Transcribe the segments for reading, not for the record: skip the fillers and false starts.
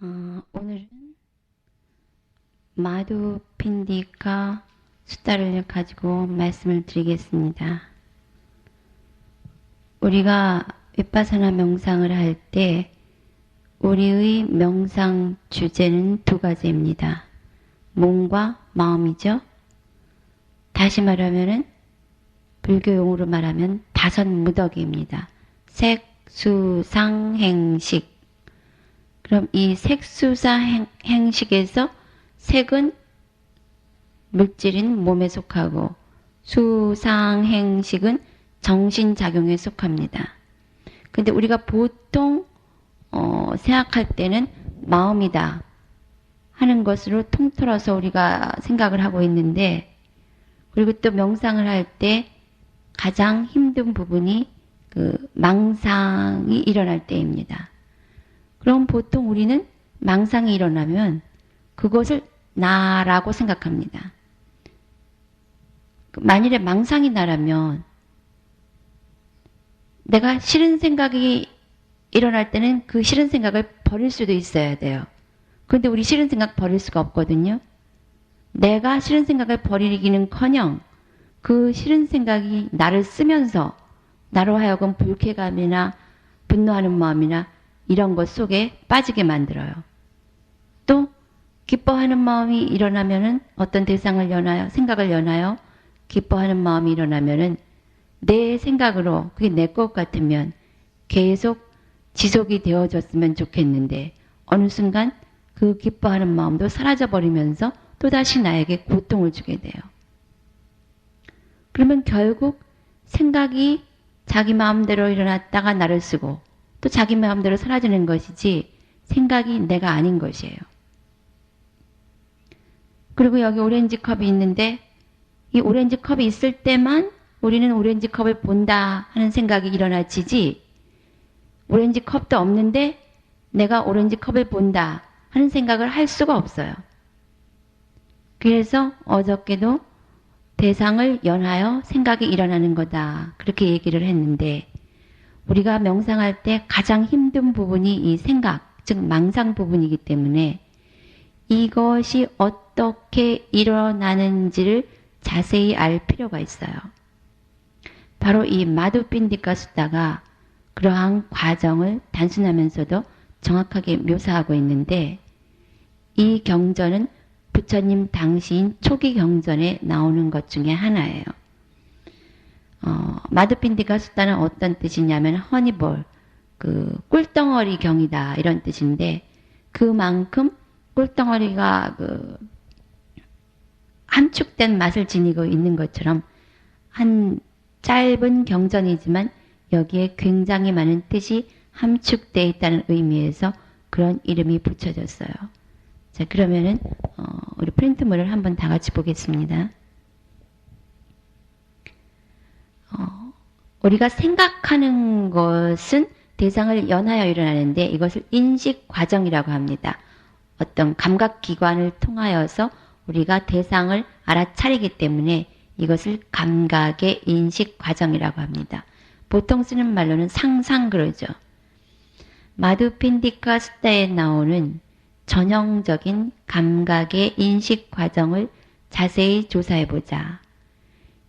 오늘은 마두핀디카 수다를 가지고 말씀을 드리겠습니다. 우리가 윗바사나 명상을 할 때 우리의 명상 주제는 두 가지입니다. 몸과 마음이죠. 다시 말하면은 불교용어로 말하면 다섯 무더기입니다. 색, 수, 상, 행식. 그럼 이 색수상 행식에서 색은 물질인 몸에 속하고 수상 행식은 정신작용에 속합니다. 근데 우리가 보통 생각할 때는 마음이다 하는 것으로 통틀어서 우리가 생각을 하고 있는데, 그리고 또 명상을 할 때 가장 힘든 부분이 그 망상이 일어날 때입니다. 그럼 보통 우리는 망상이 일어나면 그것을 나라고 생각합니다. 만일에 망상이 나라면 내가 싫은 생각이 일어날 때는 그 싫은 생각을 버릴 수도 있어야 돼요. 그런데 우리 싫은 생각 버릴 수가 없거든요. 내가 싫은 생각을 버리기는커녕 그 싫은 생각이 나를 쓰면서 나로 하여금 불쾌감이나 분노하는 마음이나 이런 것 속에 빠지게 만들어요. 또 기뻐하는 마음이 일어나면은 어떤 대상을 여나요? 생각을 여나요? 기뻐하는 마음이 일어나면은 내 생각으로 그게 내 것 같으면 계속 지속이 되어졌으면 좋겠는데 어느 순간 그 기뻐하는 마음도 사라져버리면서 또다시 나에게 고통을 주게 돼요. 그러면 결국 생각이 자기 마음대로 일어났다가 나를 쓰고 또 자기 마음대로 사라지는 것이지 생각이 내가 아닌 것이에요. 그리고 여기 오렌지 컵이 있는데 이 오렌지 컵이 있을 때만 우리는 오렌지 컵을 본다 하는 생각이 일어나지지, 오렌지 컵도 없는데 내가 오렌지 컵을 본다 하는 생각을 할 수가 없어요. 그래서 어저께도 대상을 연하여 생각이 일어나는 거다 그렇게 얘기를 했는데, 우리가 명상할 때 가장 힘든 부분이 이 생각, 즉 망상 부분이기 때문에 이것이 어떻게 일어나는지를 자세히 알 필요가 있어요. 바로 이 마두핀디카 수다가 그러한 과정을 단순하면서도 정확하게 묘사하고 있는데, 이 경전은 부처님 당시인 초기 경전에 나오는 것 중에 하나예요. 마두핀디카 수다는 어떤 뜻이냐면 허니볼, 그 꿀덩어리 경이다 이런 뜻인데, 그만큼 꿀덩어리가 그 함축된 맛을 지니고 있는 것처럼 한 짧은 경전이지만 여기에 굉장히 많은 뜻이 함축되어 있다는 의미에서 그런 이름이 붙여졌어요. 자, 그러면은 우리 프린트물을 한번 다 같이 보겠습니다. 우리가 생각하는 것은 대상을 연하여 일어나는데 이것을 인식 과정이라고 합니다. 어떤 감각기관을 통하여서 우리가 대상을 알아차리기 때문에 이것을 감각의 인식 과정이라고 합니다. 보통 쓰는 말로는 상상 그러죠. 마두핀디카 수다에 나오는 전형적인 감각의 인식 과정을 자세히 조사해보자.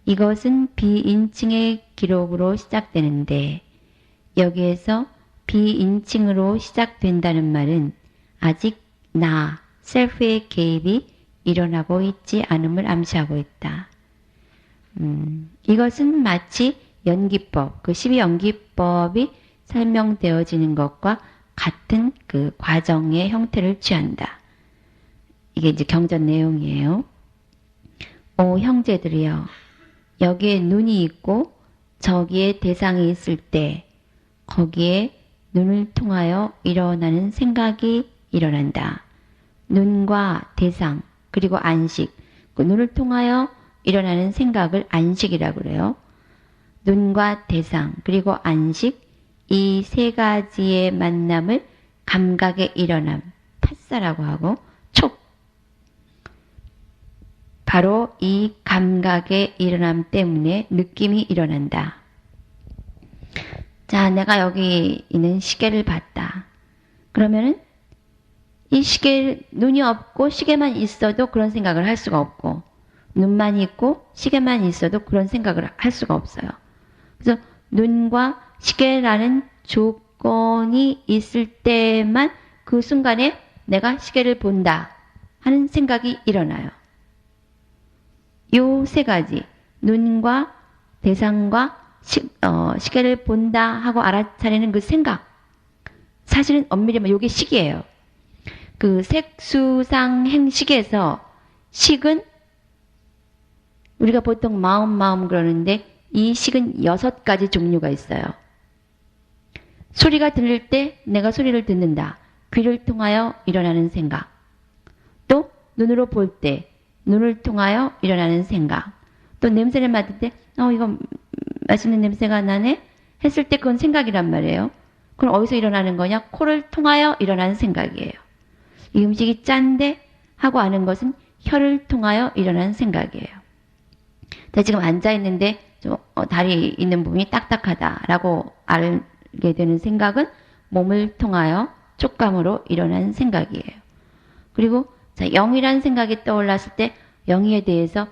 이것은 비인칭의 기록으로 시작되는데 여기에서 비인칭으로 시작된다는 말은 아직 나, 셀프의 개입이 일어나고 있지 않음을 암시하고 있다. 이것은 마치 연기법, 그 12연기법이 설명되어지는 것과 같은 그 과정의 형태를 취한다. 이게 이제 경전 내용이에요. 오 형제들이여, 여기에 눈이 있고 저기에 대상이 있을 때 거기에 눈을 통하여 일어나는 생각이 일어난다. 눈과 대상 그리고 안식, 그 눈을 통하여 일어나는 생각을 안식이라고 그래요. 눈과 대상 그리고 안식, 이 세 가지의 만남을 감각의 일어남, 파사라고 하고, 촉, 바로 이 감각의 일어남 때문에 느낌이 일어난다. 자, 내가 여기 있는 시계를 봤다. 그러면은 이 시계, 눈이 없고 시계만 있어도 그런 생각을 할 수가 없고, 눈만 있고 시계만 있어도 그런 생각을 할 수가 없어요. 그래서 눈과 시계라는 조건이 있을 때만 그 순간에 내가 시계를 본다 하는 생각이 일어나요. 요 세 가지, 눈과 대상과 시계를 본다 하고 알아차리는 그 생각, 사실은 엄밀히 말하면 이게 식이에요. 그 색수상 행식에서 식은 우리가 보통 마음 그러는데 이 식은 6가지 종류가 있어요. 소리가 들릴 때 내가 소리를 듣는다. 귀를 통하여 일어나는 생각. 또 눈으로 볼 때 눈을 통하여 일어나는 생각. 또 냄새를 맡을 때 이거 맛있는 냄새가 나네 했을 때 그건 생각이란 말이에요. 그럼 어디서 일어나는 거냐? 코를 통하여 일어나는 생각이에요. 이 음식이 짠데 하고 아는 것은 혀를 통하여 일어나는 생각이에요. 나 지금 앉아있는데 좀 다리 있는 부분이 딱딱하다라고 알게 되는 생각은 몸을 통하여 촉감으로 일어나는 생각이에요. 그리고 자, 영이라는 생각이 떠올랐을 때 영이에 대해서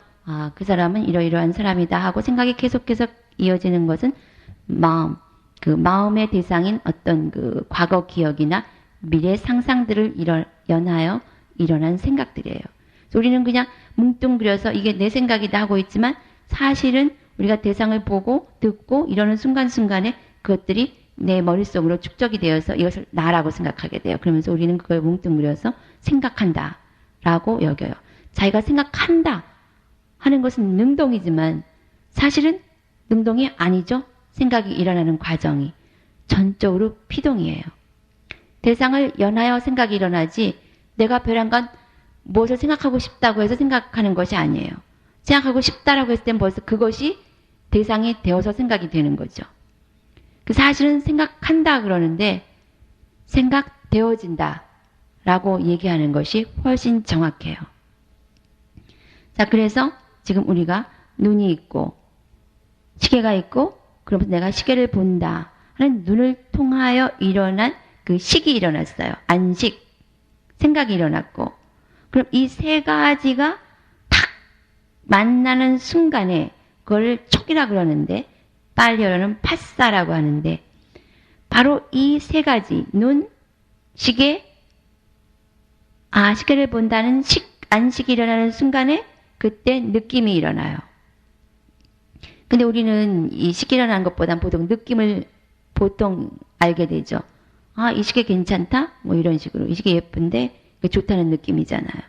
그 사람은 이러이러한 사람이다 하고 생각이 계속해서 이어지는 것은 마음, 그 마음의 대상인 어떤 그 과거 기억이나 미래 상상들을 연하여 일어난 생각들이에요. 그래서 우리는 그냥 뭉뚱그려서 이게 내 생각이다 하고 있지만 사실은 우리가 대상을 보고 듣고 이러는 순간순간에 그것들이 내 머릿속으로 축적이 되어서 이것을 나라고 생각하게 돼요. 그러면서 우리는 그걸 뭉뚱그려서 생각한다 라고 여겨요. 자기가 생각한다 하는 것은 능동이지만 사실은 능동이 아니죠. 생각이 일어나는 과정이 전적으로 피동이에요. 대상을 연하여 생각이 일어나지 내가 벼랑간 무엇을 생각하고 싶다고 해서 생각하는 것이 아니에요. 생각하고 싶다라고 했을 땐 벌써 그것이 대상이 되어서 생각이 되는 거죠. 그 사실은 생각한다 그러는데 생각되어진다 라고 얘기하는 것이 훨씬 정확해요. 자, 그래서 지금 우리가 눈이 있고 시계가 있고 그러면서 내가 시계를 본다 하는 눈을 통하여 일어난 그 식이 일어났어요. 안식, 생각이 일어났고 그럼 이 세 가지가 탁 만나는 순간에 그걸 촉이라 그러는데 빨리어는 파사라고 하는데 바로 이 세 가지 눈, 시계, 시계를 본다는 안식이 일어나는 순간에 그때 느낌이 일어나요. 근데 우리는 이 시계 일어나는 것보단 보통 느낌을 보통 알게 되죠. 이 시계 괜찮다? 뭐 이런 식으로. 이 시계 예쁜데 좋다는 느낌이잖아요.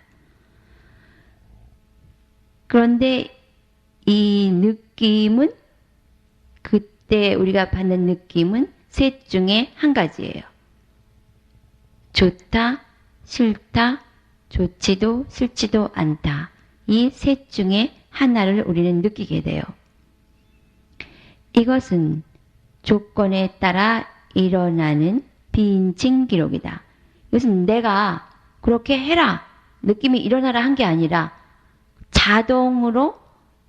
그런데 이 느낌은 그때 우리가 받는 느낌은 셋 중에 한 가지예요. 좋다, 싫다, 좋지도 싫지도 않다. 이 셋 중에 하나를 우리는 느끼게 돼요. 이것은 조건에 따라 일어나는 비인칭 기록이다. 이것은 내가 그렇게 해라, 느낌이 일어나라 한 게 아니라 자동으로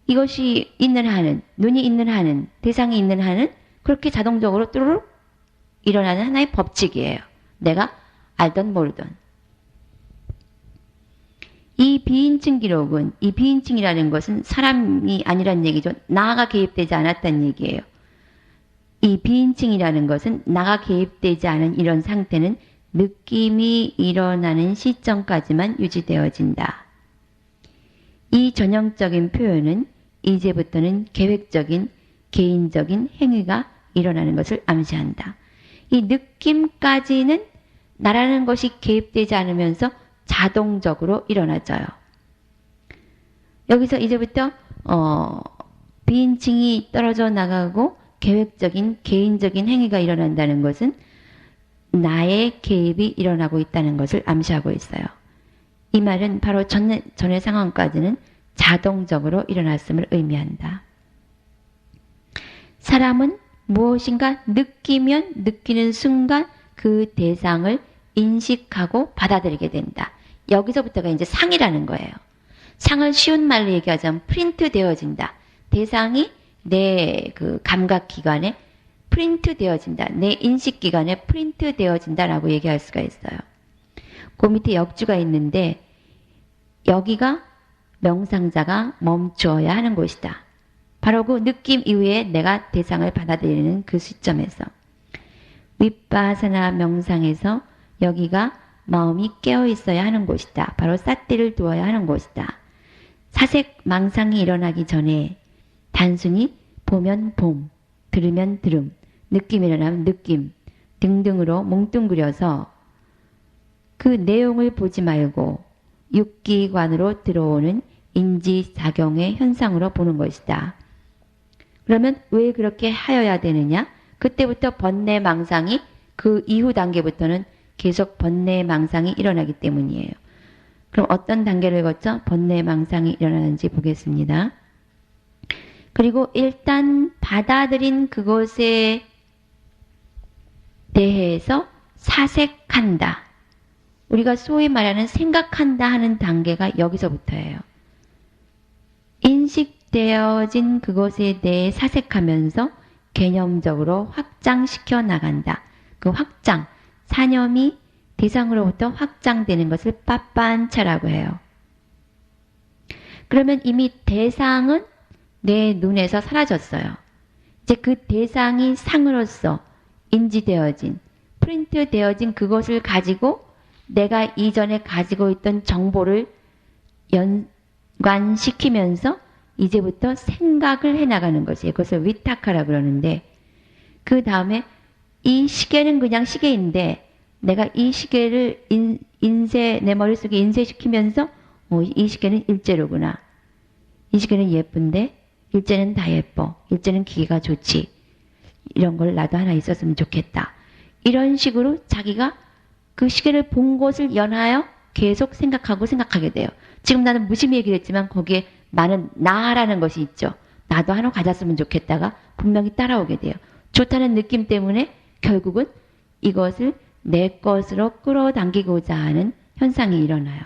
이것이 있는 한은, 눈이 있는 한은, 대상이 있는 한은 그렇게 자동적으로 뚜루룩 일어나는 하나의 법칙이에요. 내가 알던 모르던. 이 비인칭 기록은, 이 비인칭이라는 것은 사람이 아니란 얘기죠. 나가 개입되지 않았다는 얘기예요. 이 비인칭이라는 것은 나가 개입되지 않은 이런 상태는 느낌이 일어나는 시점까지만 유지되어진다. 이 전형적인 표현은 이제부터는 계획적인, 개인적인 행위가 일어나는 것을 암시한다. 이 느낌까지는 나라는 것이 개입되지 않으면서 자동적으로 일어나져요. 여기서 이제부터 비인칭이 떨어져 나가고 계획적인, 개인적인 행위가 일어난다는 것은 나의 개입이 일어나고 있다는 것을 암시하고 있어요. 이 말은 바로 전의 상황까지는 자동적으로 일어났음을 의미한다. 사람은 무엇인가 느끼면 느끼는 순간 그 대상을 인식하고 받아들이게 된다. 여기서부터가 이제 상이라는 거예요. 상을 쉬운 말로 얘기하자면 프린트 되어진다. 대상이 내 그 감각기관에 프린트 되어진다. 내 인식기관에 프린트 되어진다라고 얘기할 수가 있어요. 그 밑에 역주가 있는데 여기가 명상자가 멈추어야 하는 곳이다. 바로 그 느낌 이후에 내가 대상을 받아들이는 그 시점에서 윗바사나 명상에서 여기가 마음이 깨어 있어야 하는 곳이다. 바로 사띠를 두어야 하는 곳이다. 사색 망상이 일어나기 전에 단순히 보면 봄, 들으면 들음, 느낌 일어나면 느낌 등등으로 뭉뚱그려서 그 내용을 보지 말고 육기관으로 들어오는 인지작용의 현상으로 보는 것이다. 그러면 왜 그렇게 하여야 되느냐? 그때부터 번뇌망상이 그 이후 단계부터는 계속 번뇌망상이 일어나기 때문이에요. 그럼 어떤 단계를 거쳐 번뇌망상이 일어나는지 보겠습니다. 그리고 일단 받아들인 그것에 대해서 사색한다. 우리가 소위 말하는 생각한다 하는 단계가 여기서부터예요. 인식되어진 그것에 대해 사색하면서 개념적으로 확장시켜 나간다. 그 확장, 사념이 대상으로부터 확장되는 것을 빠빤차라고 해요. 그러면 이미 대상은 내 눈에서 사라졌어요. 이제 그 대상이 상으로서 인지되어진, 프린트되어진 그것을 가지고 내가 이전에 가지고 있던 정보를 연관시키면서 이제부터 생각을 해나가는 것이에요. 그것을 위타카라 그러는데 그 다음에 이 시계는 그냥 시계인데 내가 이 시계를 내 머릿속에 인쇄시키면서 이 시계는 일제로구나. 이 시계는 예쁜데 일제는 다 예뻐. 일제는 기계가 좋지. 이런 걸 나도 하나 있었으면 좋겠다. 이런 식으로 자기가 그 시계를 본 것을 연하여 계속 생각하게 돼요. 지금 나는 무심히 얘기를 했지만 거기에 많은 나라는 것이 있죠. 나도 하나 가졌으면 좋겠다가 분명히 따라오게 돼요. 좋다는 느낌 때문에 결국은 이것을 내 것으로 끌어당기고자 하는 현상이 일어나요.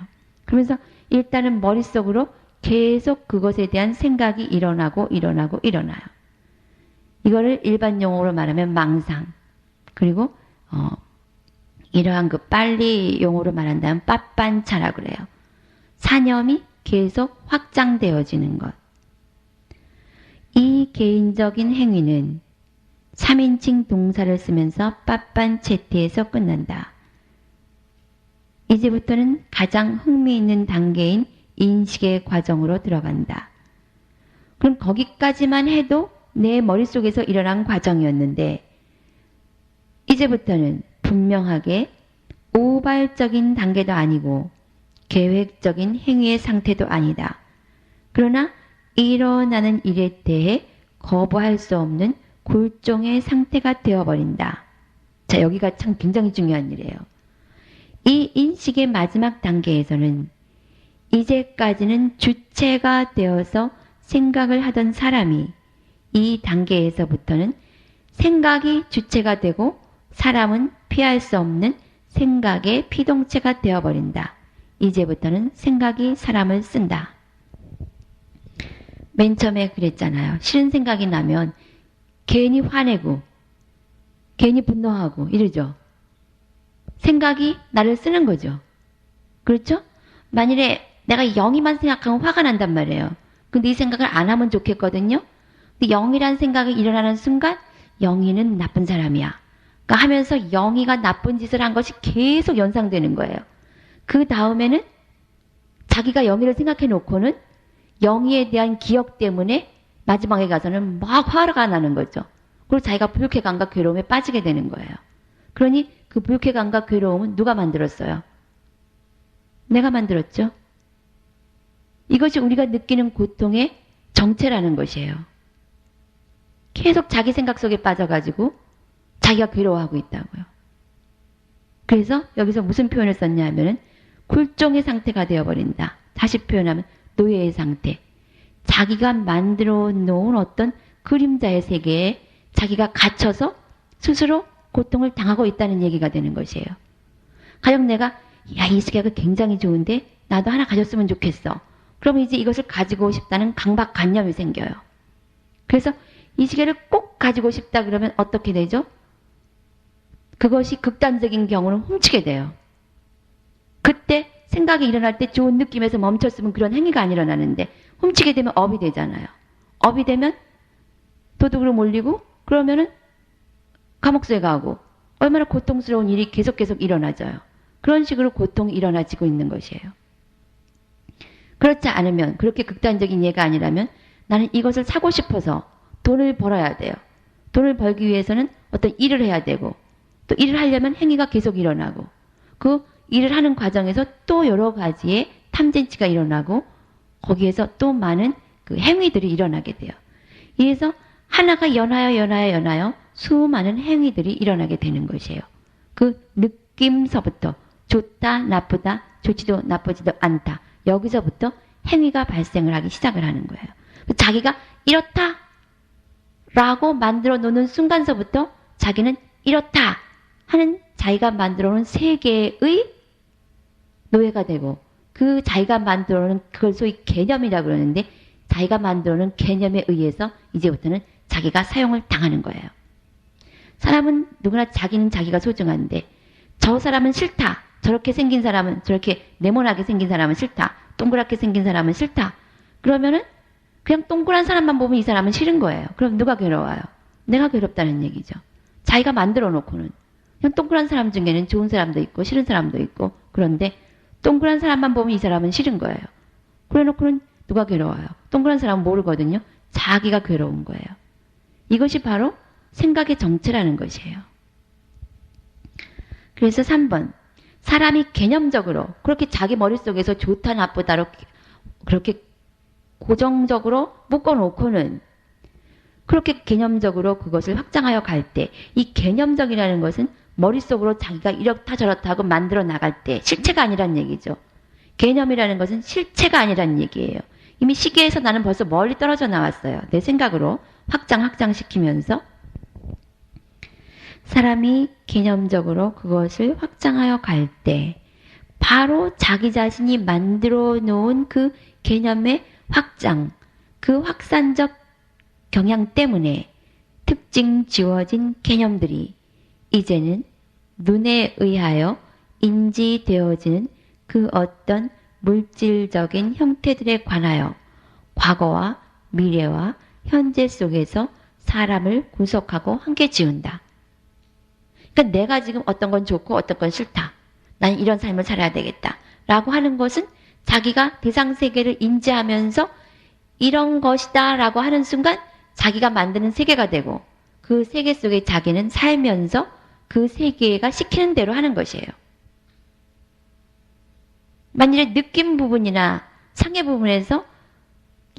그러면서 일단은 머릿속으로 계속 그것에 대한 생각이 일어나요. 이거를 일반 용어로 말하면 망상. 그리고 이러한 그 빨리 용어로 말한다면 빠빤차라고 그래요. 사념이 계속 확장되어지는 것. 이 개인적인 행위는 3인칭 동사를 쓰면서 빠빤체티에서 끝난다. 이제부터는 가장 흥미있는 단계인 인식의 과정으로 들어간다. 그럼 거기까지만 해도 내 머릿속에서 일어난 과정이었는데 이제부터는 분명하게 우발적인 단계도 아니고 계획적인 행위의 상태도 아니다. 그러나 일어나는 일에 대해 거부할 수 없는 굴종의 상태가 되어버린다. 자, 여기가 참 굉장히 중요한 일이에요. 이 인식의 마지막 단계에서는 이제까지는 주체가 되어서 생각을 하던 사람이 이 단계에서부터는 생각이 주체가 되고 사람은 피할 수 없는 생각의 피동체가 되어버린다. 이제부터는 생각이 사람을 쓴다. 맨 처음에 그랬잖아요. 싫은 생각이 나면 괜히 화내고 괜히 분노하고 이러죠. 생각이 나를 쓰는 거죠. 그렇죠? 만일에 내가 영이만 생각하면 화가 난단 말이에요. 근데 이 생각을 안 하면 좋겠거든요. 근데 영이라는 생각이 일어나는 순간 영이는 나쁜 사람이야. 그러니까 하면서 영이가 나쁜 짓을 한 것이 계속 연상되는 거예요. 그 다음에는 자기가 영이를 생각해 놓고는 영이에 대한 기억 때문에 마지막에 가서는 막 화가 나는 거죠. 그리고 자기가 불쾌감과 괴로움에 빠지게 되는 거예요. 그러니 그 불쾌감과 괴로움은 누가 만들었어요? 내가 만들었죠. 이것이 우리가 느끼는 고통의 정체라는 것이에요. 계속 자기 생각 속에 빠져가지고 자기가 괴로워하고 있다고요. 그래서 여기서 무슨 표현을 썼냐 하면은 굴종의 상태가 되어버린다. 다시 표현하면 노예의 상태. 자기가 만들어 놓은 어떤 그림자의 세계에 자기가 갇혀서 스스로 고통을 당하고 있다는 얘기가 되는 것이에요. 가령 내가 이 시계가 굉장히 좋은데 나도 하나 가졌으면 좋겠어. 그러면 이제 이것을 가지고 싶다는 강박관념이 생겨요. 그래서 이 시계를 꼭 가지고 싶다 그러면 어떻게 되죠? 그것이 극단적인 경우는 훔치게 돼요. 그때 생각이 일어날 때 좋은 느낌에서 멈췄으면 그런 행위가 안 일어나는데 훔치게 되면 업이 되잖아요. 업이 되면 도둑으로 몰리고 그러면은 감옥수에 가고 얼마나 고통스러운 일이 계속 일어나져요. 그런 식으로 고통이 일어나지고 있는 것이에요. 그렇지 않으면 그렇게 극단적인 예가 아니라면 나는 이것을 사고 싶어서 돈을 벌어야 돼요. 돈을 벌기 위해서는 어떤 일을 해야 되고 또 일을 하려면 행위가 계속 일어나고 그 일을 하는 과정에서 또 여러 가지의 탐진치가 일어나고 거기에서 또 많은 그 행위들이 일어나게 돼요. 이래서 하나가 연하여 수많은 행위들이 일어나게 되는 것이에요. 그 느낌서부터 좋다, 나쁘다, 좋지도 나쁘지도 않다. 여기서부터 행위가 발생을 하기 시작을 하는 거예요. 자기가 이렇다 라고 만들어 놓는 순간서부터 자기는 이렇다 하는 자기가 만들어 놓은 세계의 노예가 되고 그 자기가 만들어 놓은 그걸 소위 개념이라고 그러는데 자기가 만들어 놓은 개념에 의해서 이제부터는 자기가 사용을 당하는 거예요. 사람은 누구나 자기는 자기가 소중한데 저 사람은 싫다. 저렇게 생긴 사람은 저렇게 네모나게 생긴 사람은 싫다. 동그랗게 생긴 사람은 싫다. 그러면은 그냥 동그란 사람만 보면 이 사람은 싫은 거예요. 그럼 누가 괴로워요? 내가 괴롭다는 얘기죠. 자기가 만들어 놓고는 그냥 동그란 사람 중에는 좋은 사람도 있고 싫은 사람도 있고 그런데 동그란 사람만 보면 이 사람은 싫은 거예요. 그래 놓고는 누가 괴로워요? 동그란 사람은 모르거든요. 자기가 괴로운 거예요. 이것이 바로 생각의 정체라는 것이에요. 그래서 3번. 사람이 개념적으로 그렇게 자기 머릿속에서 좋다 나쁘다로 그렇게 고정적으로 묶어놓고는 그렇게 개념적으로 그것을 확장하여 갈 때 이 개념적이라는 것은 머릿속으로 자기가 이렇다 저렇다 하고 만들어 나갈 때 실체가 아니란 얘기죠. 개념이라는 것은 실체가 아니란 얘기예요. 이미 시계에서 나는 벌써 멀리 떨어져 나왔어요. 내 생각으로 확장시키면서 사람이 개념적으로 그것을 확장하여 갈 때 바로 자기 자신이 만들어 놓은 그 개념의 확장, 그 확산적 경향 때문에 특징 지워진 개념들이 이제는 눈에 의하여 인지되어지는 그 어떤 물질적인 형태들에 관하여 과거와 미래와 현재 속에서 사람을 구속하고 함께 지운다. 그러니까 내가 지금 어떤 건 좋고 어떤 건 싫다. 난 이런 삶을 살아야 되겠다. 라고 하는 것은 자기가 대상 세계를 인지하면서 이런 것이다 라고 하는 순간 자기가 만드는 세계가 되고 그 세계 속에 자기는 살면서 그 세계가 시키는 대로 하는 것이에요. 만일에 느낌 부분이나 상해 부분에서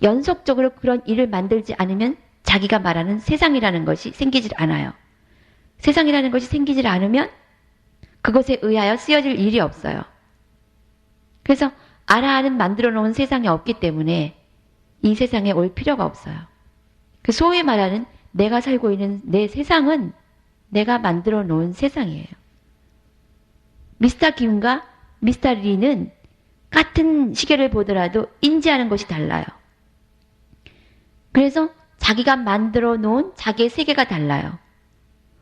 연속적으로 그런 일을 만들지 않으면 자기가 말하는 세상이라는 것이 생기질 않아요. 세상이라는 것이 생기질 않으면 그것에 의하여 쓰여질 일이 없어요. 그래서 알아하는 만들어 놓은 세상이 없기 때문에 이 세상에 올 필요가 없어요. 그 소위 말하는 내가 살고 있는 내 세상은 내가 만들어 놓은 세상이에요. 미스터 김과 미스터 리는 같은 시계를 보더라도 인지하는 것이 달라요. 그래서 자기가 만들어 놓은 자기의 세계가 달라요.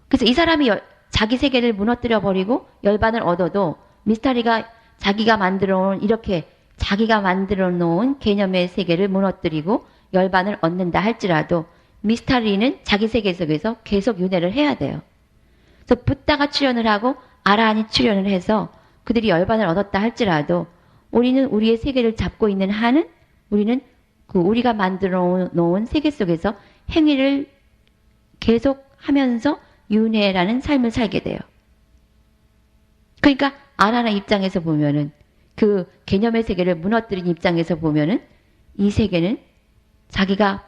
그래서 이 사람이 자기 세계를 무너뜨려 버리고 열반을 얻어도 미스터 리가 자기가 만들어 놓은 이렇게 자기가 만들어 놓은 개념의 세계를 무너뜨리고 열반을 얻는다 할지라도 미스터 리는 자기 세계 속에서 계속 윤회를 해야 돼요. 그래서 붓다가 출연을 하고 아라한이 출연을 해서 그들이 열반을 얻었다 할지라도 우리는 우리의 세계를 잡고 있는 한은 우리는 그 우리가 만들어 놓은 세계 속에서 행위를 계속 하면서 윤회라는 삶을 살게 돼요. 그러니까 아라나 입장에서 보면은 그 개념의 세계를 무너뜨린 입장에서 보면은 이 세계는 자기가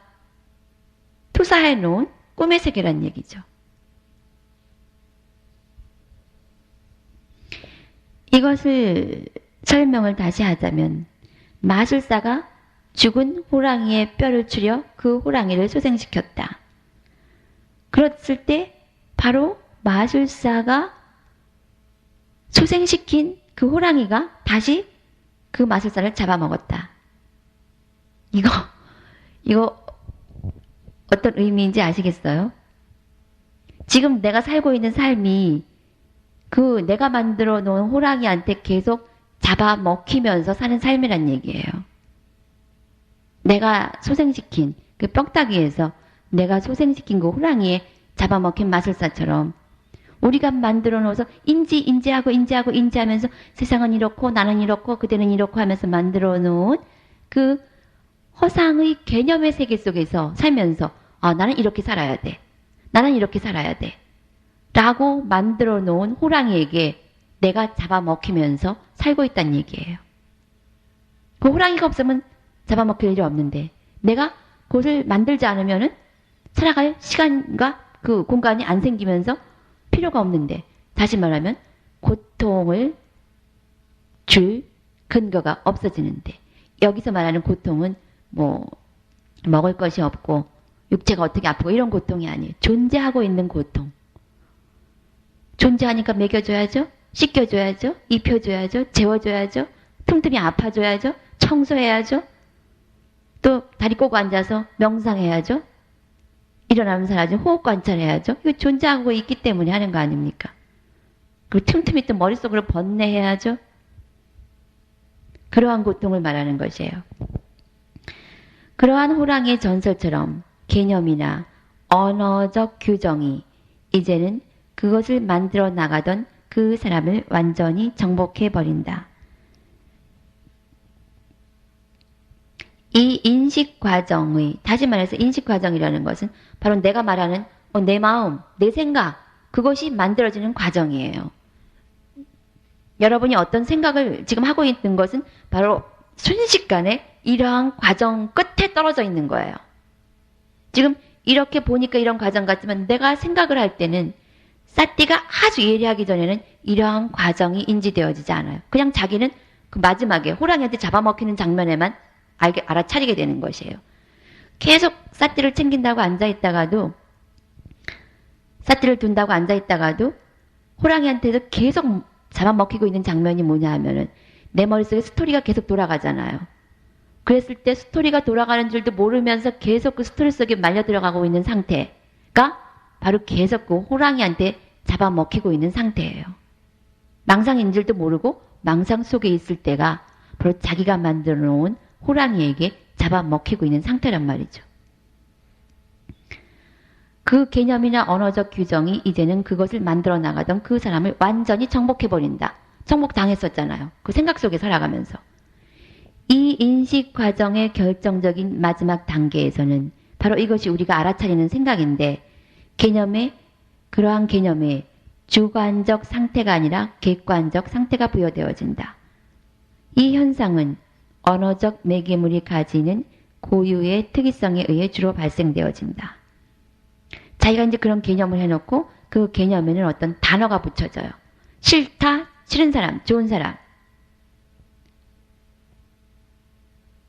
투사해 놓은 꿈의 세계란 얘기죠. 이것을 설명을 다시 하자면 마술사가 죽은 호랑이의 뼈를 추려 그 호랑이를 소생시켰다. 그랬을 때 바로 마술사가 소생시킨 그 호랑이가 다시 그 마술사를 잡아먹었다. 이거 어떤 의미인지 아시겠어요? 지금 내가 살고 있는 삶이 그 내가 만들어 놓은 호랑이한테 계속 잡아먹히면서 사는 삶이란 얘기예요. 내가 소생시킨 그 뼈다귀에서 내가 소생시킨 그 호랑이에 잡아먹힌 마술사처럼 우리가 만들어 놓아서 인지하면서 세상은 이렇고 나는 이렇고 그대는 이렇고 하면서 만들어 놓은 그 허상의 개념의 세계 속에서 살면서 나는 이렇게 살아야 돼. 나는 이렇게 살아야 돼. 라고 만들어 놓은 호랑이에게 내가 잡아먹히면서 살고 있다는 얘기예요. 그 호랑이가 없으면 잡아먹힐 일이 없는데 내가 그것을 만들지 않으면은 살아갈 시간과 그 공간이 안 생기면서 필요가 없는데 다시 말하면 고통을 줄 근거가 없어지는데 여기서 말하는 고통은 뭐 먹을 것이 없고 육체가 어떻게 아프고 이런 고통이 아니에요. 존재하고 있는 고통. 존재하니까 먹여줘야죠. 씻겨줘야죠. 입혀줘야죠. 재워줘야죠. 틈틈이 아파줘야죠. 청소해야죠. 또 다리 꼬고 앉아서 명상해야죠. 일어나면 사라진 호흡 관찰해야죠. 이거 존재하고 있기 때문에 하는 거 아닙니까? 그리고 틈틈이 또 머릿속으로 번뇌해야죠. 그러한 고통을 말하는 것이에요. 그러한 호랑이의 전설처럼 개념이나 언어적 규정이 이제는 그것을 만들어 나가던 그 사람을 완전히 정복해버린다. 이 인식 과정의, 다시 말해서 인식 과정이라는 것은 바로 내가 말하는 내 마음, 내 생각, 그것이 만들어지는 과정이에요. 여러분이 어떤 생각을 지금 하고 있는 것은 바로 순식간에 이러한 과정 끝에 떨어져 있는 거예요. 지금 이렇게 보니까 이런 과정 같지만 내가 생각을 할 때는 사띠가 아주 예리하기 전에는 이러한 과정이 인지되어지지 않아요. 그냥 자기는 그 마지막에 호랑이한테 잡아먹히는 장면에만 알아차리게 되는 것이에요. 계속 사띠를 챙긴다고 앉아있다가도 사띠를 둔다고 앉아있다가도 호랑이한테도 계속 잡아먹히고 있는 장면이 뭐냐 하면은 내 머릿속에 스토리가 계속 돌아가잖아요. 그랬을 때 스토리가 돌아가는 줄도 모르면서 계속 그 스토리 속에 말려 들어가고 있는 상태가 바로 계속 그 호랑이한테 잡아먹히고 있는 상태예요. 망상인 줄도 모르고 망상 속에 있을 때가 바로 자기가 만들어 놓은 호랑이에게 잡아먹히고 있는 상태란 말이죠. 그 개념이나 언어적 규정이 이제는 그것을 만들어 나가던 그 사람을 완전히 정복해버린다. 정복당했었잖아요. 그 생각 속에 살아가면서. 이 인식 과정의 결정적인 마지막 단계에서는 바로 이것이 우리가 알아차리는 생각인데 그러한 개념에 주관적 상태가 아니라 객관적 상태가 부여되어진다. 이 현상은 언어적 매개물이 가지는 고유의 특이성에 의해 주로 발생되어진다. 자기가 이제 그런 개념을 해놓고 그 개념에는 어떤 단어가 붙여져요. 싫다, 싫은 사람, 좋은 사람.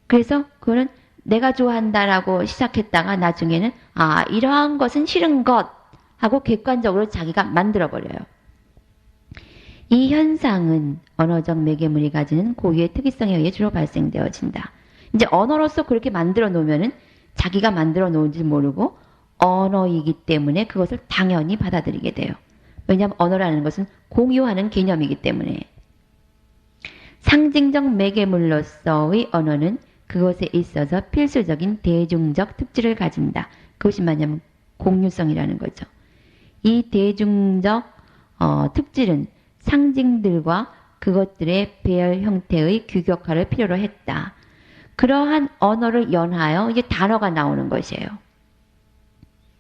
그래서 그거는 내가 좋아한다라고 시작했다가 나중에는 이러한 것은 싫은 것 하고 객관적으로 자기가 만들어버려요. 이 현상은 언어적 매개물이 가지는 고유의 특이성에 의해 주로 발생되어진다. 이제 언어로서 그렇게 만들어 놓으면은 자기가 만들어 놓은지 모르고 언어이기 때문에 그것을 당연히 받아들이게 돼요. 왜냐하면 언어라는 것은 공유하는 개념이기 때문에. 상징적 매개물로서의 언어는 그것에 있어서 필수적인 대중적 특질을 가진다. 그것이 뭐냐면 공유성이라는 거죠. 이 대중적 특질은 상징들과 그것들의 배열 형태의 규격화를 필요로 했다. 그러한 언어를 연하여 이제 단어가 나오는 것이에요.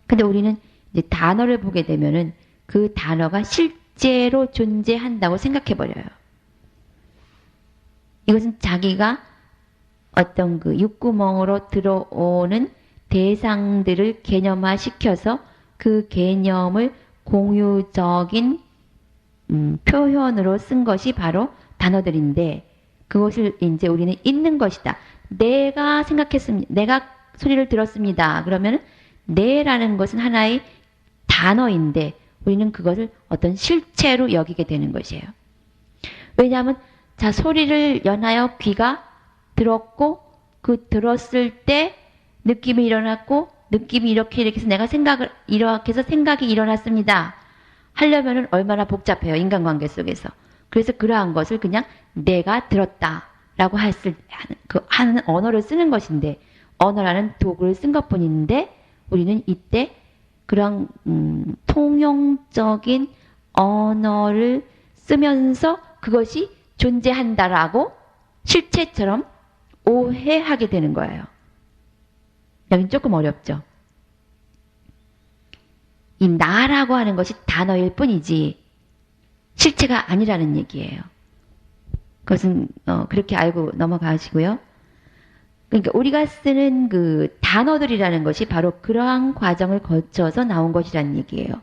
근데 우리는 이제 단어를 보게 되면은 그 단어가 실제로 존재한다고 생각해버려요. 이것은 자기가 어떤 그 육구멍으로 들어오는 대상들을 개념화시켜서 그 개념을 공유적인 표현으로 쓴 것이 바로 단어들인데 그것을 이제 우리는 읽는 것이다. 내가 생각했습니다. 내가 소리를 들었습니다. 그러면 내라는 것은 하나의 단어인데 우리는 그것을 어떤 실체로 여기게 되는 것이에요. 왜냐하면 소리를 연하여 귀가 들었고 그 들었을 때 느낌이 일어났고 느낌이 이렇게 해서 내가 이렇게 해서 생각이 일어났습니다. 하려면은 얼마나 복잡해요. 인간관계 속에서. 그래서 그러한 것을 그냥 내가 들었다라고 하는 언어를 쓰는 것인데, 언어라는 도구를 쓴 것뿐인데 우리는 이때 그런 통용적인 언어를 쓰면서 그것이 존재한다라고 실체처럼 오해하게 되는 거예요. 여긴 조금 어렵죠. 이 나라고 하는 것이 단어일 뿐이지 실체가 아니라는 얘기예요. 그것은 그렇게 알고 넘어가시고요. 그러니까 우리가 쓰는 그 단어들이라는 것이 바로 그러한 과정을 거쳐서 나온 것이라는 얘기예요.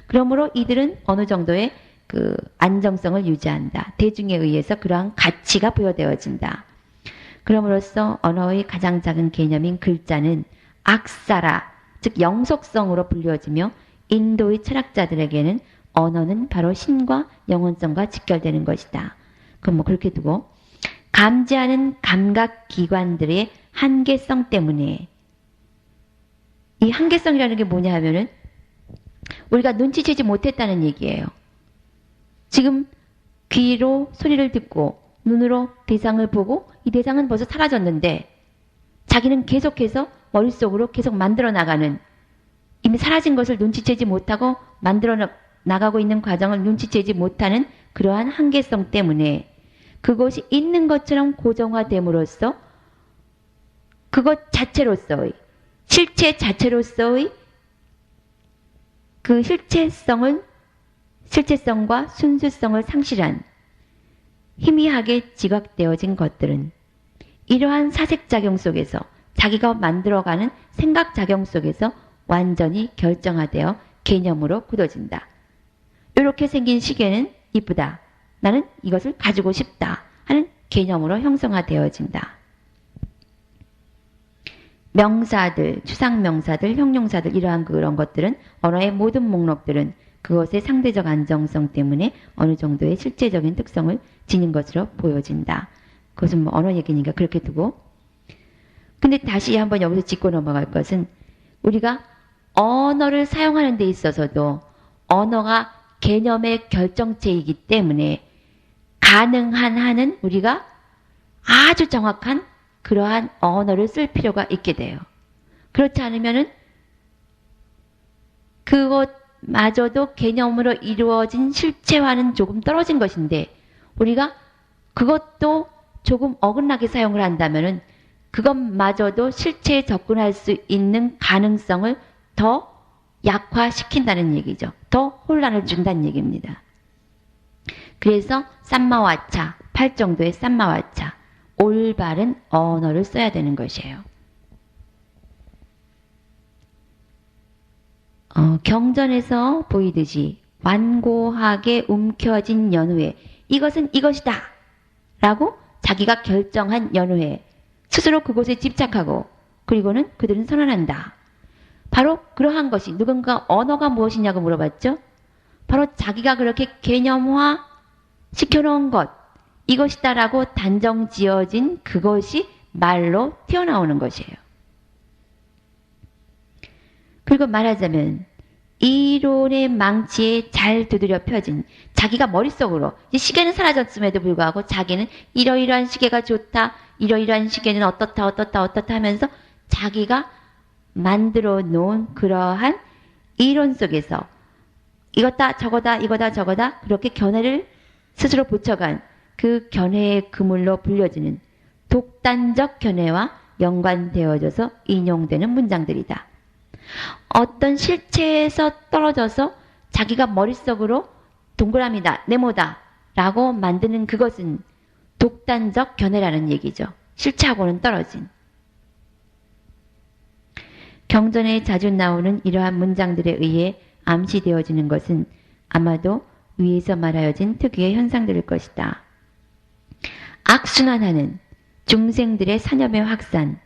그러므로 이들은 어느 정도의 그 안정성을 유지한다. 대중에 의해서 그러한 가치가 부여되어진다. 그럼으로써 언어의 가장 작은 개념인 글자는 악사라, 즉 영속성으로 불리워지며 인도의 철학자들에게는 언어는 바로 신과 영혼성과 직결되는 것이다. 그럼 뭐 그렇게 두고 감지하는 감각기관들의 한계성 때문에, 이 한계성이라는 게 뭐냐 하면은 우리가 눈치채지 못했다는 얘기예요. 지금 귀로 소리를 듣고 눈으로 대상을 보고 이 대상은 벌써 사라졌는데 자기는 계속해서 머릿속으로 계속 만들어 나가는, 이미 사라진 것을 눈치채지 못하고 만들어 나가고 있는 과정을 눈치채지 못하는 그러한 한계성 때문에 그것이 있는 것처럼 고정화됨으로써 그것 자체로서의, 실체 자체로서의 그 실체성과 순수성을 상실한 희미하게 지각되어진 것들은 이러한 사색작용 속에서 자기가 만들어가는 생각작용 속에서 완전히 결정화되어 개념으로 굳어진다. 이렇게 생긴 시계는 이쁘다. 나는 이것을 가지고 싶다 하는 개념으로 형성화되어진다. 명사들, 추상명사들, 형용사들 이러한 그런 것들은 언어의 모든 목록들은 그것의 상대적 안정성 때문에 어느 정도의 실제적인 특성을 지닌 것으로 보여진다. 그것은 뭐 언어 얘기니까 그렇게 두고, 근데 다시 한번 여기서 짚고 넘어갈 것은 우리가 언어를 사용하는 데 있어서도 언어가 개념의 결정체이기 때문에 가능한 한은 우리가 아주 정확한 그러한 언어를 쓸 필요가 있게 돼요. 그렇지 않으면은 그것마저도 개념으로 이루어진 실체와는 조금 떨어진 것인데 우리가 그것도 조금 어긋나게 사용을 한다면은 그것마저도 실체에 접근할 수 있는 가능성을 더 약화시킨다는 얘기죠. 더 혼란을 준다는 얘기입니다. 그래서 쌈마와차, 8정도의 쌈마와차, 올바른 언어를 써야 되는 것이에요. 경전에서 보이듯이 완고하게 움켜진 연후에 이것은 이것이다 라고 자기가 결정한 연후에 스스로 그곳에 집착하고 그리고는 그들은 선언한다. 바로 그러한 것이, 누군가 언어가 무엇이냐고 물어봤죠. 바로 자기가 그렇게 개념화 시켜놓은 것, 이것이다 라고 단정 지어진 그것이 말로 튀어나오는 것이에요. 그리고 말하자면 이론의 망치에 잘 두드려 펴진, 자기가 머릿속으로 이제 시계는 사라졌음에도 불구하고 자기는 이러이러한 시계가 좋다, 이러이러한 시계는 어떻다 하면서 자기가 만들어 놓은 그러한 이론 속에서 이거다 저거다 이거다 저거다 그렇게 견해를 스스로 붙여간 그 견해의 그물로 불려지는 독단적 견해와 연관되어져서 인용되는 문장들이다. 어떤 실체에서 떨어져서 자기가 머릿속으로 동그라미다, 네모다 라고 만드는 그것은 독단적 견해라는 얘기죠. 실체하고는 떨어진. 경전에 자주 나오는 이러한 문장들에 의해 암시되어지는 것은 아마도 위에서 말하여진 특유의 현상들일 것이다. 악순환하는 중생들의 사념의 확산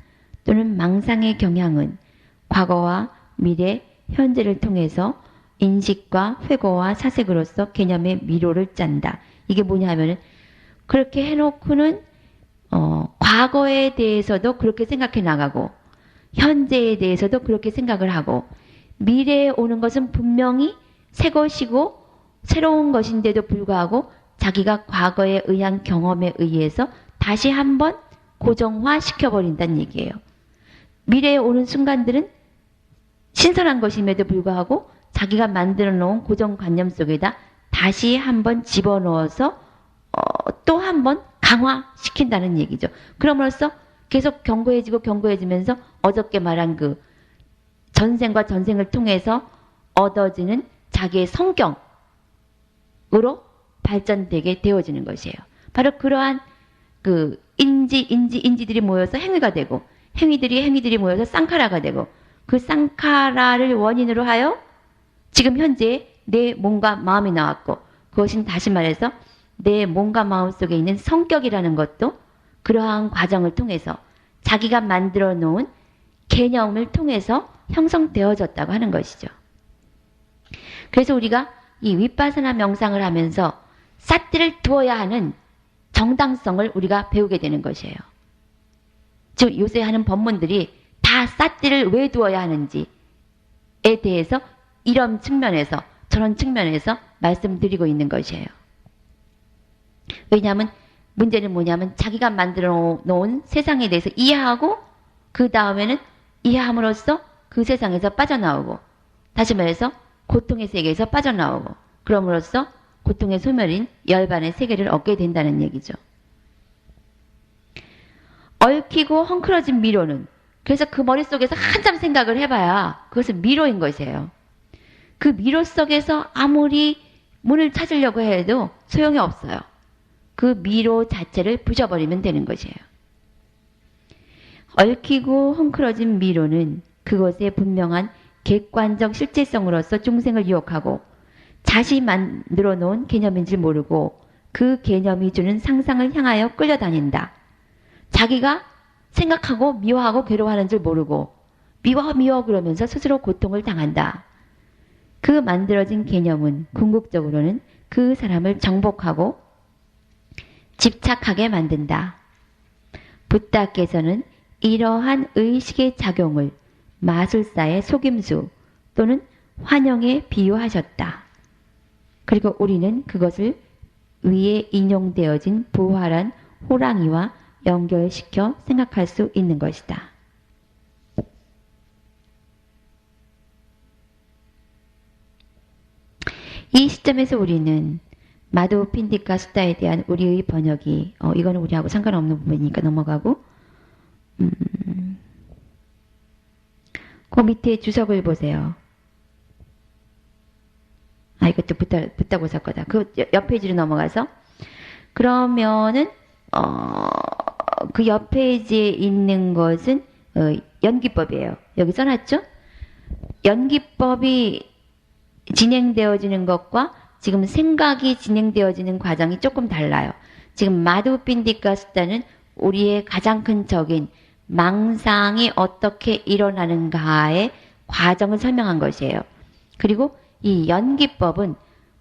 또는 망상의 경향은 과거와 미래, 현재를 통해서 인식과 회고와 사색으로서 개념의 미로를 짠다. 이게 뭐냐 하면은 그렇게 해놓고는 과거에 대해서도 그렇게 생각해 나가고 현재에 대해서도 그렇게 생각을 하고 미래에 오는 것은 분명히 새 것이고 새로운 것인데도 불구하고 자기가 과거에 의한 경험에 의해서 다시 한번 고정화 시켜버린다는 얘기예요. 미래에 오는 순간들은 신선한 것임에도 불구하고 자기가 만들어 놓은 고정관념 속에다 다시 한번 집어넣어서 또 한번 강화시킨다는 얘기죠. 그럼으로써 계속 견고해지면서 어저께 말한 그 전생과 전생을 통해서 얻어지는 자기의 성경으로 발전되게 되어지는 것이에요. 바로 그러한 그 인지들이 모여서 행위가 되고 행위들이 모여서 쌍카라가 되고 그 쌍카라를 원인으로 하여 지금 현재 내 몸과 마음이 나왔고 그것은 다시 말해서 내 몸과 마음 속에 있는 성격이라는 것도 그러한 과정을 통해서 자기가 만들어 놓은 개념을 통해서 형성되어졌다고 하는 것이죠. 그래서 우리가 이 윗바사나 명상을 하면서 사띠를 두어야 하는 정당성을 우리가 배우게 되는 것이에요. 지금 요새 하는 법문들이 다 사띠를 왜 두어야 하는지에 대해서 이런 측면에서 저런 측면에서 말씀드리고 있는 것이에요. 왜냐하면 문제는 뭐냐면 자기가 만들어 놓은 세상에 대해서 이해하고 그 다음에는 이해함으로써 그 세상에서 빠져나오고 다시 말해서 고통의 세계에서 빠져나오고 그럼으로써 고통의 소멸인 열반의 세계를 얻게 된다는 얘기죠. 얽히고 헝클어진 미로는 그래서 그 머릿속에서 한참 생각을 해봐야 그것은 미로인 것이에요. 그 미로 속에서 아무리 문을 찾으려고 해도 소용이 없어요. 그 미로 자체를 부셔버리면 되는 것이에요. 얽히고 헝클어진 미로는 그것의 분명한 객관적 실제성으로서 중생을 유혹하고 자신이 만들어 놓은 개념인 줄 모르고 그 개념이 주는 상상을 향하여 끌려다닌다. 자기가 생각하고 미워하고 괴로워하는 줄 모르고 미워 그러면서 스스로 고통을 당한다. 그 만들어진 개념은 궁극적으로는 그 사람을 정복하고 집착하게 만든다. 붓다께서는 이러한 의식의 작용을 마술사의 속임수 또는 환영에 비유하셨다. 그리고 우리는 그것을 위에 인용되어진 부활한 호랑이와 연결시켜 생각할 수 있는 것이다. 이 시점에서 우리는 마도 핀디카 수다에 대한 우리의 번역이 이거는 우리하고 상관없는 부분이니까 넘어가고 그 밑에 주석을 보세요. 이것도 붓다고사 거다. 그 옆 페이지로 넘어가서 그러면은 그 옆 페이지에 있는 것은 연기법이에요. 여기 써놨죠? 연기법이 진행되어지는 것과 지금 생각이 진행되어지는 과정이 조금 달라요. 지금 마두핀디카 수다는 우리의 가장 큰 적인 망상이 어떻게 일어나는가의 과정을 설명한 것이에요. 그리고 이 연기법은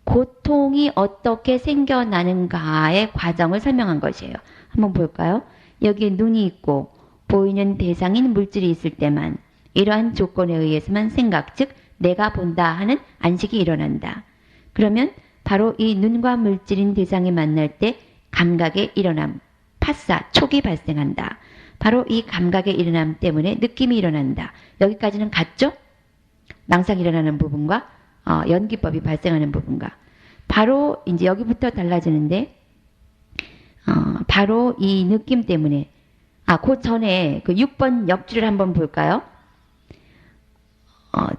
고통이 어떻게 생겨나는가의 과정을 설명한 것이에요. 한번 볼까요? 여기에 눈이 있고 보이는 대상인 물질이 있을 때만 이러한 조건에 의해서만 생각, 즉 내가 본다 하는 안식이 일어난다. 그러면 바로 이 눈과 물질인 대상이 만날 때 감각의 일어남, 파사, 촉이 발생한다. 바로 이 감각의 일어남 때문에 느낌이 일어난다. 여기까지는 같죠? 망상이 일어나는 부분과 연기법이 발생하는 부분과 바로 이제 여기부터 달라지는데 바로 이 느낌 때문에 그 전에 그 6번 역주를 한번 볼까요?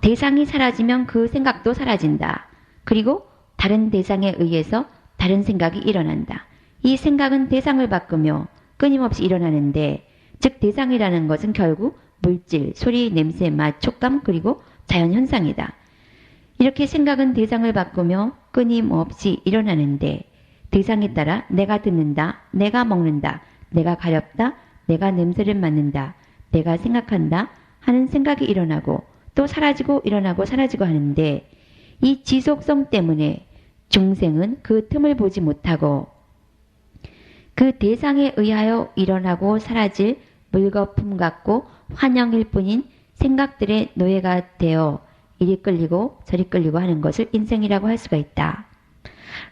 대상이 사라지면 그 생각도 사라진다. 그리고 다른 대상에 의해서 다른 생각이 일어난다. 이 생각은 대상을 바꾸며 끊임없이 일어나는데 즉 대상이라는 것은 결국 물질, 소리, 냄새, 맛, 촉감 그리고 자연현상이다. 이렇게 생각은 대상을 바꾸며 끊임없이 일어나는데 대상에 따라 내가 듣는다, 내가 먹는다, 내가 가렵다, 내가 냄새를 맡는다, 내가 생각한다 하는 생각이 일어나고 또 사라지고 일어나고 사라지고 하는데 이 지속성 때문에 중생은 그 틈을 보지 못하고 그 대상에 의하여 일어나고 사라질 물거품 같고 환영일 뿐인 생각들의 노예가 되어 이리 끌리고 저리 끌리고 하는 것을 인생이라고 할 수가 있다.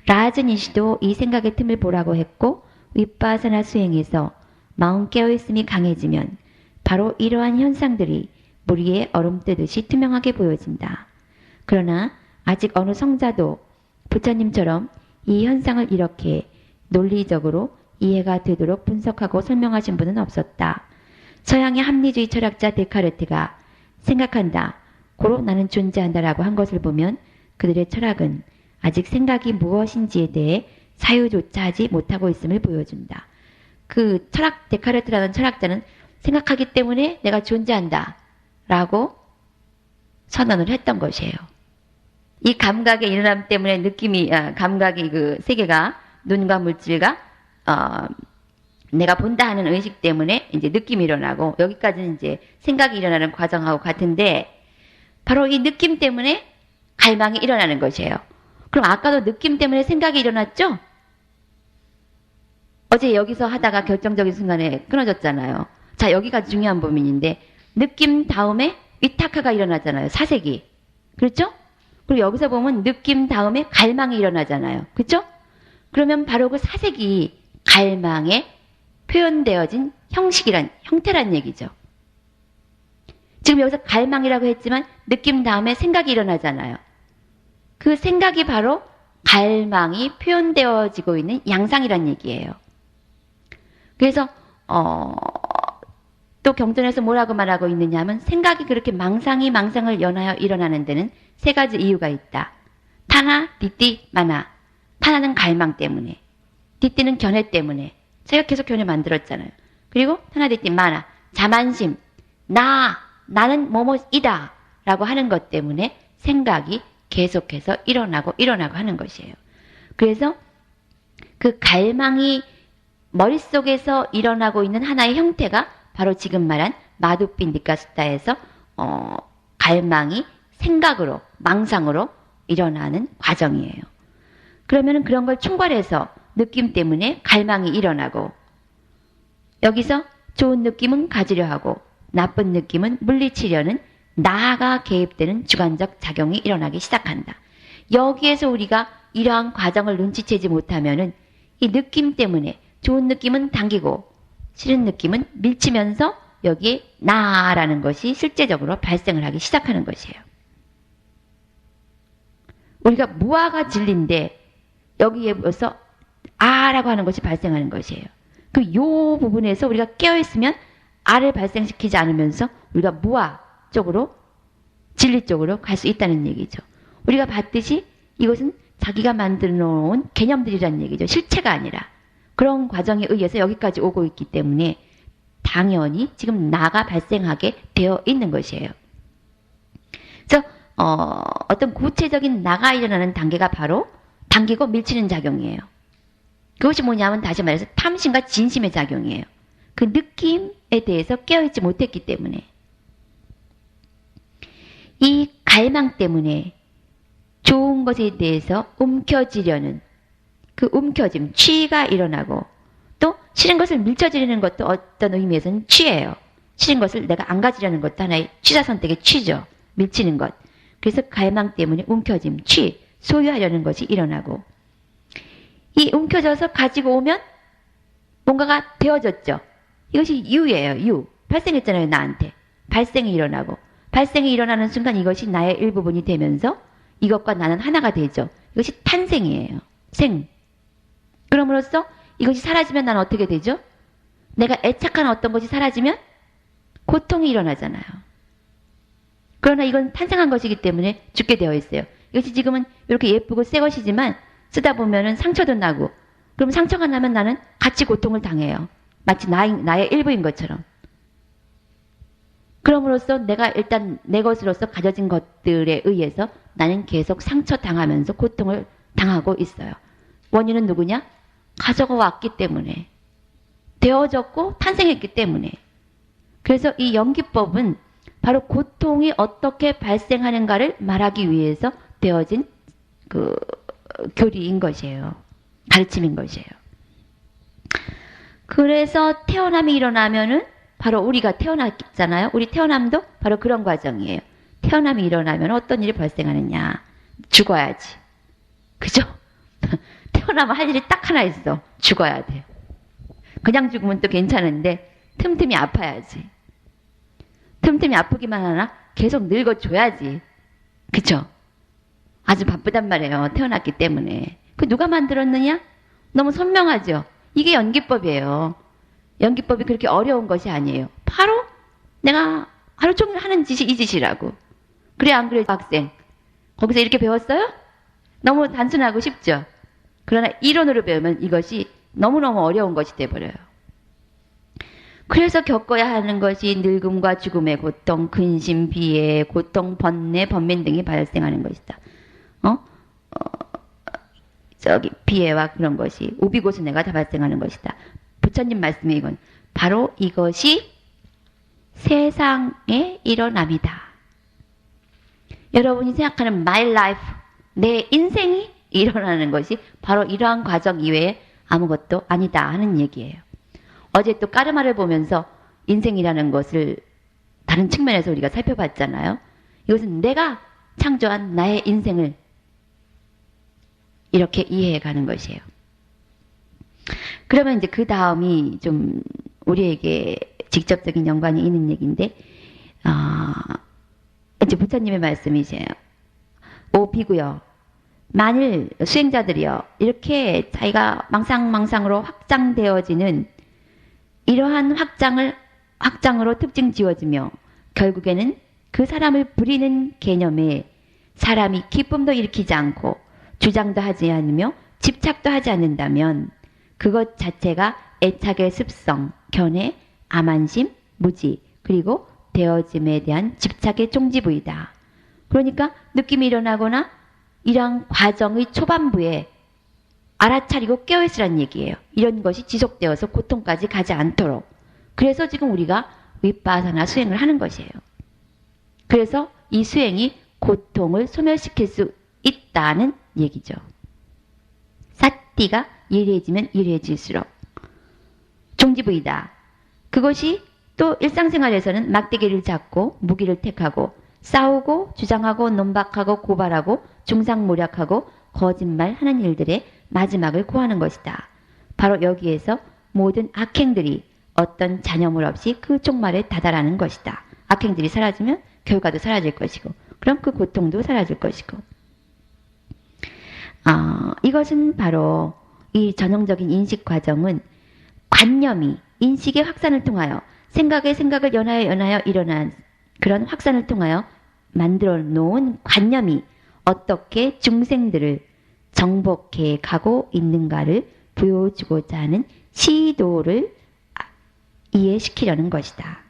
라즈니시도 이 생각의 틈을 보라고 했고 윗바사나 수행에서 마음 깨어있음이 강해지면 바로 이러한 현상들이 물 위에 얼음 뜨듯이 투명하게 보여진다. 그러나 아직 어느 성자도 부처님처럼 이 현상을 이렇게 논리적으로 이해가 되도록 분석하고 설명하신 분은 없었다. 서양의 합리주의 철학자 데카르트가 생각한다, 고로 나는 존재한다라고 한 것을 보면 그들의 철학은 아직 생각이 무엇인지에 대해 사유조차 하지 못하고 있음을 보여준다. 그 데카르트라는 철학자는 생각하기 때문에 내가 존재한다 라고 선언을 했던 것이에요. 이 감각의 일어남 때문에 감각의 그 세계가, 눈과 물질과 내가 본다 하는 의식 때문에 이제 느낌이 일어나고, 여기까지는 이제 생각이 일어나는 과정하고 같은데, 바로 이 느낌 때문에 갈망이 일어나는 것이에요. 그럼 아까도 느낌 때문에 생각이 일어났죠? 어제 여기서 하다가 결정적인 순간에 끊어졌잖아요. 자, 여기가 중요한 부분인데, 느낌 다음에 위타카가 일어나잖아요. 사색이. 그렇죠? 그리고 여기서 보면 느낌 다음에 갈망이 일어나잖아요. 그렇죠? 그러면 바로 그 사색이 갈망에 표현되어진 형태란 얘기죠. 지금 여기서 갈망이라고 했지만 느낌 다음에 생각이 일어나잖아요. 그 생각이 바로 갈망이 표현되어지고 있는 양상이란 얘기예요. 그래서 또 경전에서 뭐라고 말하고 있느냐 하면, 생각이 그렇게 망상을 연하여 일어나는 데는 세 가지 이유가 있다. 타나, 디띠, 마나. 타나는 갈망 때문에, 디띠는 견해 때문에. 제가 계속 견해 만들었잖아요. 그리고 타나, 디띠, 마나. 자만심, 나는 뭐뭐이다 라고 하는 것 때문에 생각이 계속해서 일어나고 하는 것이에요. 그래서 그 갈망이 머릿속에서 일어나고 있는 하나의 형태가 바로 지금 말한 마두핀디카 수타에서 갈망이 생각으로, 망상으로 일어나는 과정이에요. 그러면은 그런 걸 총괄해서 느낌 때문에 갈망이 일어나고, 여기서 좋은 느낌은 가지려 하고 나쁜 느낌은 물리치려는 나가 개입되는 주관적 작용이 일어나기 시작한다. 여기에서 우리가 이러한 과정을 눈치채지 못하면은 이 느낌 때문에 좋은 느낌은 당기고 싫은 느낌은 밀치면서 여기에 나라는 것이 실제적으로 발생을 하기 시작하는 것이에요. 우리가 무아가 진리인데 여기에 벌써 아라고 하는 것이 발생하는 것이에요. 그 요 부분에서 우리가 깨어있으면 아를 발생시키지 않으면서 우리가 무아 쪽으로, 진리 쪽으로 갈 수 있다는 얘기죠. 우리가 봤듯이 이것은 자기가 만들어 놓은 개념들이라는 얘기죠. 실체가 아니라. 그런 과정에 의해서 여기까지 오고 있기 때문에 당연히 지금 나가 발생하게 되어 있는 것이에요. 그래서 어떤 구체적인 나가 일어나는 단계가 바로 당기고 밀치는 작용이에요. 그것이 뭐냐면 다시 말해서 탐심과 진심의 작용이에요. 그 느낌에 대해서 깨어있지 못했기 때문에. 이 갈망 때문에 좋은 것에 대해서 움켜쥐려는 그 움켜짐, 취가 일어나고, 또 싫은 것을 밀쳐지려는 것도 어떤 의미에서는 취예요. 싫은 것을 내가 안 가지려는 것도 하나의 취사 선택의 취죠. 밀치는 것. 그래서 갈망 때문에 움켜짐, 취, 소유하려는 것이 일어나고, 이 움켜져서 가지고 오면 뭔가가 되어졌죠. 이것이 유예요. 유. 발생했잖아요. 나한테. 발생이 일어나고, 발생이 일어나는 순간 이것이 나의 일부분이 되면서 이것과 나는 하나가 되죠. 이것이 탄생이에요. 생. 그럼으로써 이것이 사라지면 나는 어떻게 되죠? 내가 애착한 어떤 것이 사라지면 고통이 일어나잖아요. 그러나 이건 탄생한 것이기 때문에 죽게 되어 있어요. 이것이 지금은 이렇게 예쁘고 새 것이지만 쓰다 보면은 상처도 나고, 그럼 상처가 나면 나는 같이 고통을 당해요. 마치 나의 일부인 것처럼. 그럼으로써 내가 일단 내 것으로서 가져진 것들에 의해서 나는 계속 상처당하면서 고통을 당하고 있어요. 원인은 누구냐? 가져가 왔기 때문에. 되어졌고 탄생했기 때문에. 그래서 이 연기법은 바로 고통이 어떻게 발생하는가를 말하기 위해서 되어진 그 교리인 것이에요. 가르침인 것이에요. 그래서 태어남이 일어나면은 바로 우리가 태어났잖아요. 우리 태어남도 바로 그런 과정이에요. 태어남이 일어나면 어떤 일이 발생하느냐. 죽어야지. 그죠? 태어나면 할 일이 딱 하나 있어. 죽어야 돼. 그냥 죽으면 또 괜찮은데 틈틈이 아파야지. 틈틈이 아프기만 하나 계속 늙어줘야지. 그쵸? 아주 바쁘단 말이에요. 태어났기 때문에. 그 누가 만들었느냐? 너무 선명하죠? 이게 연기법이에요. 연기법이 그렇게 어려운 것이 아니에요. 바로 내가 하루 종일 하는 짓이 이 짓이라고. 그래 안 그래 학생? 거기서 이렇게 배웠어요? 너무 단순하고 쉽죠? 그러나 이론으로 배우면 이것이 너무너무 어려운 것이 돼버려요. 그래서 겪어야 하는 것이 늙음과 죽음의 고통, 근심, 비애, 고통, 번뇌, 번민 등이 발생하는 것이다. 비애와 그런 것이 오비고순뇌가 다 발생하는 것이다. 부처님 말씀이 이건 바로 이것이 세상의 일어남이다. 여러분이 생각하는 my life, 내 인생이 일어나는 것이 바로 이러한 과정 이외에 아무것도 아니다 하는 얘기예요. 어제 또 까르마를 보면서 인생이라는 것을 다른 측면에서 우리가 살펴봤잖아요. 이것은 내가 창조한 나의 인생을 이렇게 이해해 가는 것이에요. 그러면 이제 그 다음이 좀 우리에게 직접적인 연관이 있는 얘기인데, 이제 부처님의 말씀이세요. 오 비구여, 만일 수행자들이요 이렇게 자기가 망상으로 확장되어지는 이러한 확장으로 특징 지어지며 결국에는 그 사람을 부리는 개념에 사람이 기쁨도 일으키지 않고 주장도 하지 않으며 집착도 하지 않는다면 그것 자체가 애착의 습성, 견해, 암안심, 무지, 그리고 되어짐에 대한 집착의 종지부이다. 그러니까 느낌이 일어나거나 이러한 과정의 초반부에 알아차리고 깨어있으란 얘기예요. 이런 것이 지속되어서 고통까지 가지 않도록. 그래서 지금 우리가 윗바사나 수행을 하는 것이에요. 그래서 이 수행이 고통을 소멸시킬 수 있다는 얘기죠. 사띠가 예리해지면 예리해질수록 종지부이다. 그것이 또 일상생활에서는 막대기를 잡고 무기를 택하고 싸우고 주장하고 논박하고 고발하고 중상모략하고 거짓말하는 일들의 마지막을 고하는 것이다. 바로 여기에서 모든 악행들이 어떤 잔여물 없이 그 종말에 다다라는 것이다. 악행들이 사라지면 결과도 사라질 것이고 그럼 그 고통도 사라질 것이고 이것은 바로 이 전형적인 인식 과정은 관념이 인식의 확산을 통하여 생각을 연하여 일어난 그런 확산을 통하여 만들어 놓은 관념이 어떻게 중생들을 정복해 가고 있는가를 보여주고자 하는 시도를 이해시키려는 것이다.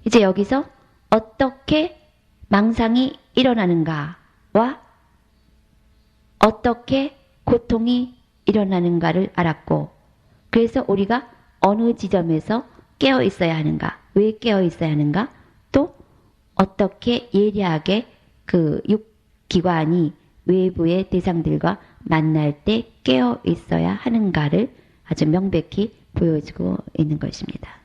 이제 여기서 어떻게 망상이 일어나는가와 어떻게 고통이 일어나는가를 알았고 그래서 우리가 어느 지점에서 깨어 있어야 하는가, 왜 깨어 있어야 하는가, 또 어떻게 예리하게 그 육기관이 외부의 대상들과 만날 때 깨어 있어야 하는가를 아주 명백히 보여주고 있는 것입니다.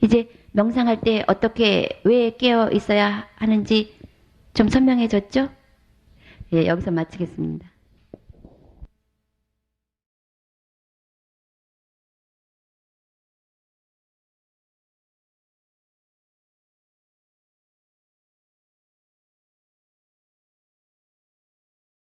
이제 명상할 때 어떻게 왜 깨어 있어야 하는지 좀 선명해졌죠? 예, 여기서 마치겠습니다.